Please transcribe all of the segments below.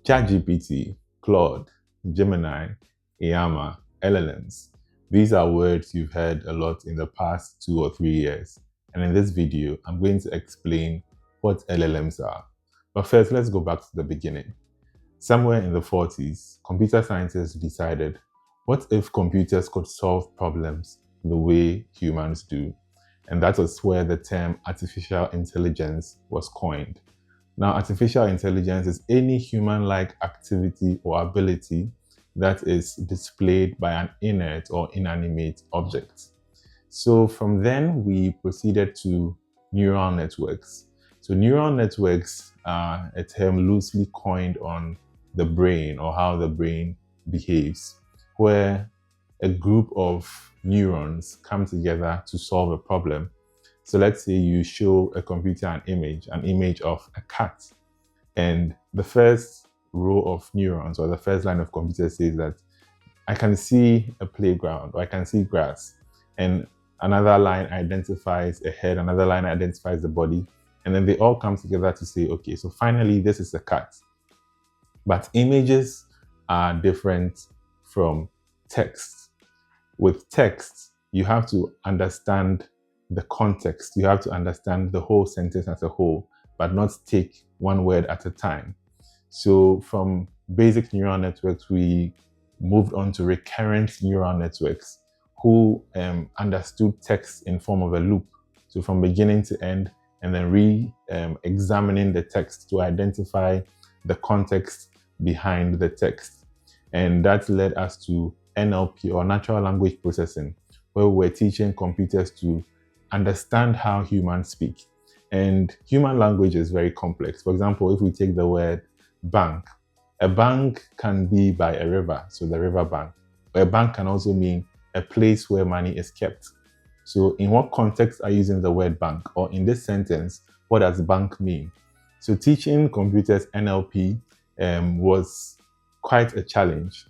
ChatGPT, Claude, Gemini, Llama, LLMs. These are words you've heard a lot in the past 2 or 3 years. And in this video, I'm going to explain what LLMs are. But first, let's go back to the beginning. Somewhere in the 40s, computer scientists decided, what if computers could solve problems the way humans do? And that was where the term artificial intelligence was coined. Now, artificial intelligence is any human-like activity or ability that is displayed by an inert or inanimate object. So from then, we proceeded to neural networks. So neural networks are a term loosely coined on the brain or how the brain behaves, where a group of neurons come together to solve a problem. So let's say you show a computer an image of a cat, and the first row of neurons or the first line of computer says that I can see a playground or I can see grass, and another line identifies a head, another line identifies the body, and then they all come together to say, okay, so finally this is a cat. But images are different from text. With text, you have to understand the context. You have to understand the whole sentence as a whole, but not take one word at a time. So from basic neural networks, we moved on to recurrent neural networks who understood text in form of a loop. So from beginning to end, and then examining the text to identify the context behind the text. And that led us to NLP, or natural language processing, where we're teaching computers to understand how humans speak. And human language is very complex. For example, if we take the word bank, a bank can be by a river, so the river bank. A bank can also mean a place where money is kept. So in what context are you using the word bank? Or in this sentence, what does bank mean? So teaching computers NLP was quite a challenge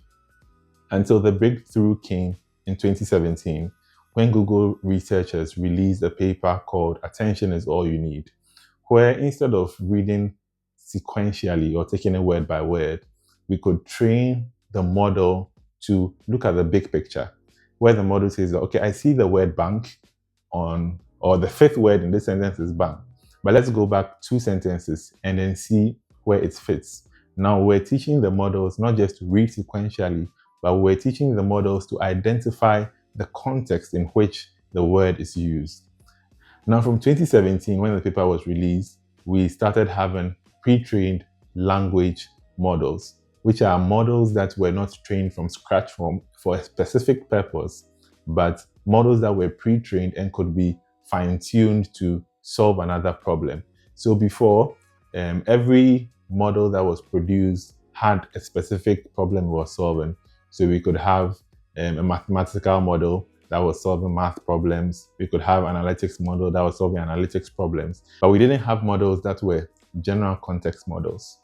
until the breakthrough came in 2017 when Google researchers released a paper called Attention is All You Need, where instead of reading sequentially or taking it word by word, we could train the model to look at the big picture, where the model says that, okay, I see the word bank or the fifth word in this sentence is bank, but let's go back 2 sentences and then see where it fits. Now we're teaching the models not just to read sequentially, but we're teaching the models to identify the context in which the word is used. Now from 2017, when the paper was released, we started having pre-trained language models, which are models that were not trained from scratch for a specific purpose, but models that were pre-trained and could be fine-tuned to solve another problem. So before, every model that was produced had a specific problem it was solving. So we could have a mathematical model that was solving math problems. We could have an analytics model that was solving analytics problems. But we didn't have models that were general context models.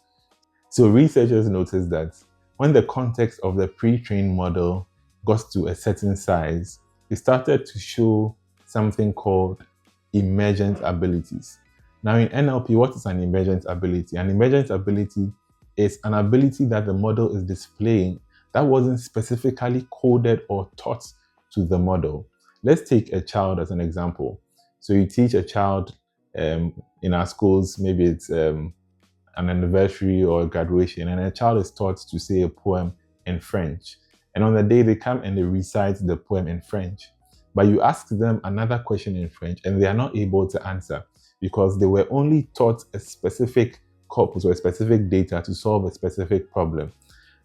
So researchers noticed that when the context of the pre-trained model got to a certain size, it started to show something called emergent abilities. Now in NLP, what is an emergent ability? An emergent ability is an ability that the model is displaying that wasn't specifically coded or taught to the model. Let's take a child as an example. So you teach a child in our schools, maybe it's an anniversary or a graduation, and a child is taught to say a poem in French. And on the day they come and they recite the poem in French, but you ask them another question in French and they are not able to answer because they were only taught a specific corpus or a specific data to solve a specific problem.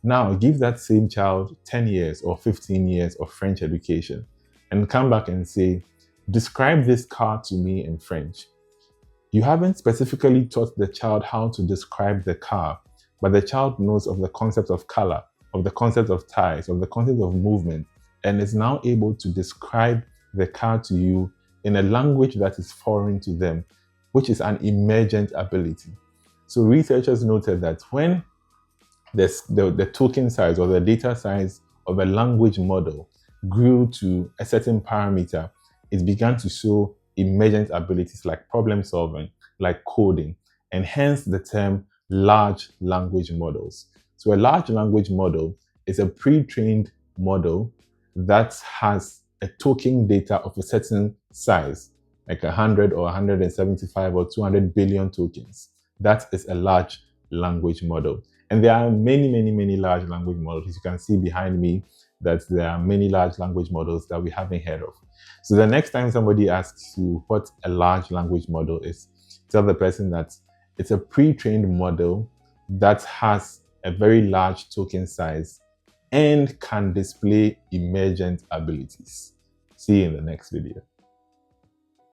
Now, give that same child 10 years or 15 years of French education and come back and say, describe this car to me in French. You haven't specifically taught the child how to describe the car, but the child knows of the concept of color, of the concept of tires, of the concept of movement, and is now able to describe the car to you in a language that is foreign to them, which is an emergent ability. So researchers noted that when the token size or the data size of a language model grew to a certain parameter, it began to show emergent abilities like problem solving, like coding, and hence the term large language models. So a large language model is a pre-trained model that has a token data of a certain size, like 100 or 175 or 200 billion tokens. That is a large language model. And there are many large language models. You can see behind me that there are many large language models that we haven't heard of. So the next time somebody asks you what a large language model is, tell the person that it's a pre-trained model that has a very large token size and can display emergent abilities. See you in the next video.